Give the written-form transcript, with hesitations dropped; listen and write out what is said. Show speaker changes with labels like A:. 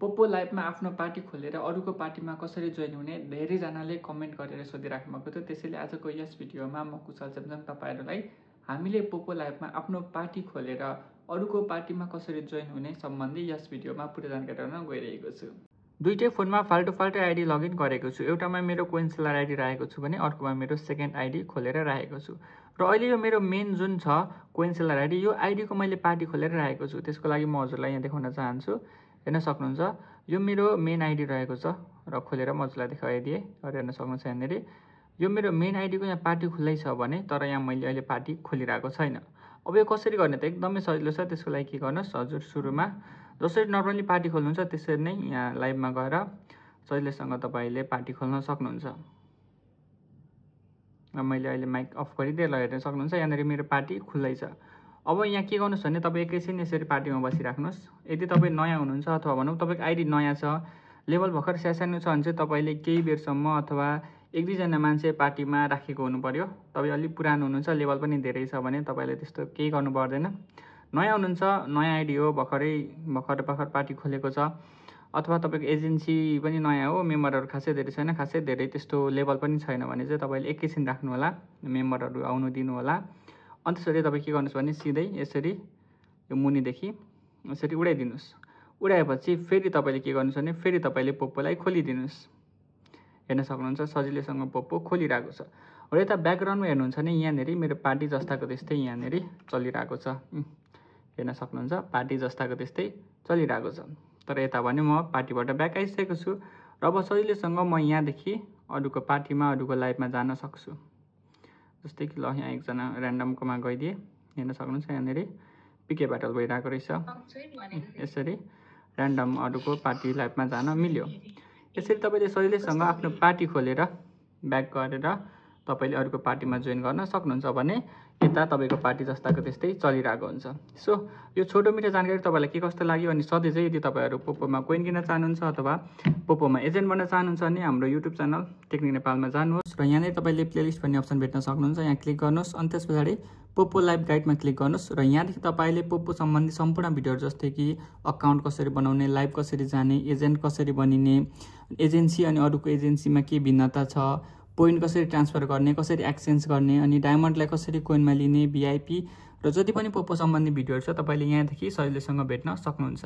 A: Poopó लाइभमा आफ्नो party खोलेर अरूको पार्टीमा कसरी जोइन हुने धेरैजनाले कमेन्ट गरेर सोधिराख्नु भएको थियो। त्यसैले आजको यस भिडियोमा म कुशल चेम्जोङ तपाईहरुलाई हामीले पोपो लाइभमा आफ्नो पार्टी खोलेर अरूको पार्टीमा कसरी जोइन हुने सम्बन्धी यस भिडियोमा पुरै जानकारी दिन गइरहेको छु। दुईटै फोनमा फाल्टो आइडी लगइन गरेको छु। एउटामा मेरो कोइन्सेलर आइडी राखेको छु भने अर्कोमा मेरो सेकेन्ड आइडी खोलेर राखेको छु। र अहिले यो मेरो मेन जुन छ कोइन्सेलर आइडी, यो आइडीको मैले पार्टी खोलेर राखेको छु। त्यसको लागि म हजुरलाई यहाँ देखाउन चाहन्छु। हेर्न सक्नुहुन्छ, यो मेरो मेन आइडी रहेको छ र खोलेर म हजुरलाई देखाइदिए र हेर्न सक्नुहुन्छ यहाँनेर यो मेरो मेन आइडीको यहाँ पार्टी खुल्लै छ भने तर यहाँ मैले अहिले पार्टी खोलिरहेको छैन। अब यो कसरी गर्ने त एकदमै सजिलो छ। त्यसको लागि के गर्नुहोस्, हजुर सुरुमा जसरी नर्मली पार्टी खोल्नुहुन्छ त्यसरी नै यहाँ लाइभमा गएर सजिलैसँग तपाईले पार्टी खोल्न सक्नुहुन्छ। मैले अहिले माइक अफ गरिदिए ल हेर्न सक्नुहुन्छ यहाँनेर मेरो पार्टी खुल्लै छ। अब यहाँ के गर्नुहोस् भने तपाईँ एकैछिन यसरी पार्टीमा बसिराख्नुहोस्। यदि तपाईँ नयाँ हुनुहुन्छ अथवा भनौँ तपाईँको आइडी नयाँ छ, लेभल भर्खर सानो छ भने चाहिँ तपाईँले केही बेरसम्म अथवा एक दुईजना मान्छे पार्टीमा राखेको हुनु पर्यो। तपाईँ अलिक पुरानो हुनुहुन्छ, लेभल पनि धेरै छ भने तपाईँले त्यस्तो केही गर्नु पर्दैन। नयाँ हुनुहुन्छ, नयाँ आइडी हो, भर्खर पार्टी खोलेको छ अथवा तपाईँको एजेन्सी पनि नयाँ हो, मेम्बरहरू खासै धेरै छैन, खासै धेरै त्यस्तो लेभल पनि छैन भने चाहिँ तपाईँले एकैछिन राख्नु होला, मेम्बरहरू आउनु दिनु होला। अनि त्यसरी तपाईँ के गर्नुहोस् भने सिधै यसरी यो मुनिदेखि यसरी उडाइदिनुहोस्। उडाएपछि फेरि तपाईँले के गर्नुहोस् भने फेरि तपाईँले पोपोलाई खोलिदिनुहोस्। हेर्न सक्नुहुन्छ सजिलैसँग पोपो खोलिरहेको छ। र यता ब्याकग्राउन्डमा हेर्नुहुन्छ भने यहाँनेरि मेरो पार्टी जस्ताको त्यस्तै यहाँनेरि चलिरहेको छ। हेर्न सक्नुहुन्छ पार्टी जस्ताको त्यस्तै चलिरहेको छ। तर यता भने म पार्टीबाट ब्याक आइसकेको छु र अब सजिलैसँग म यहाँदेखि अरूको पार्टीमा अरूको लाइभमा जान सक्छु। जस्तै कि ल यहाँ एकजना ऱ्यान्डमकोमा गइदिए, हेर्न सक्नुहुन्छ यहाँनेरि पिके ब्याटल भइरहेको रहेछ। यसरी ऱ्यान्डम अरूको पार्टी लाइभमा जान मिल्यो। यसरी तपाईँले सजिलैसँग आफ्नो पार्टी खोलेर ब्याक गरेर तपाईँले अरूको पार्टीमा जोइन गर्न सक्नुहुन्छ भने यता तपाईँको पार्टी जस्ताको त्यस्तै चलिरहेको हुन्छ। सो यो छोटो मिठो जानकारी तपाईँलाई के कस्तो लाग्यो अनि सधैँ चाहिँ यदि तपाईँहरू पोपोमा कोइन किन्न चाहनुहुन्छ अथवा पोपोमा एजेन्ट बन्न चाहनुहुन्छ भने हाम्रो युट्युब च्यानल टेक्निक नेपालमा जानुहोस् र यहाँनिर तपाईँले प्लेलिस्ट भन्ने अप्सन भेट्न सक्नुहुन्छ। यहाँ क्लिक गर्नुहोस् अनि त्यस पछाडि पोपो लाइभ गाइडमा क्लिक गर्नुहोस् र यहाँदेखि तपाईँले पोपो सम्बन्धी सम्पूर्ण भिडियोहरू जस्तै कि अकाउन्ट कसरी बनाउने, लाइभ कसरी जाने, एजेन्ट कसरी बनिने, एजेन्सी अनि अरूको एजेन्सीमा के भिन्नता छ, पोइन्ट कसरी ट्रान्सफर गर्ने, कसरी एक्सचेन्ज गर्ने, अनि डायमन्डलाई कसरी कोइनमा लिने, भिआइपी र जति पनि पोपो सम्बन्धी भिडियोहरू छ तपाईँले यहाँदेखि सजिलैसँग भेट्न सक्नुहुन्छ।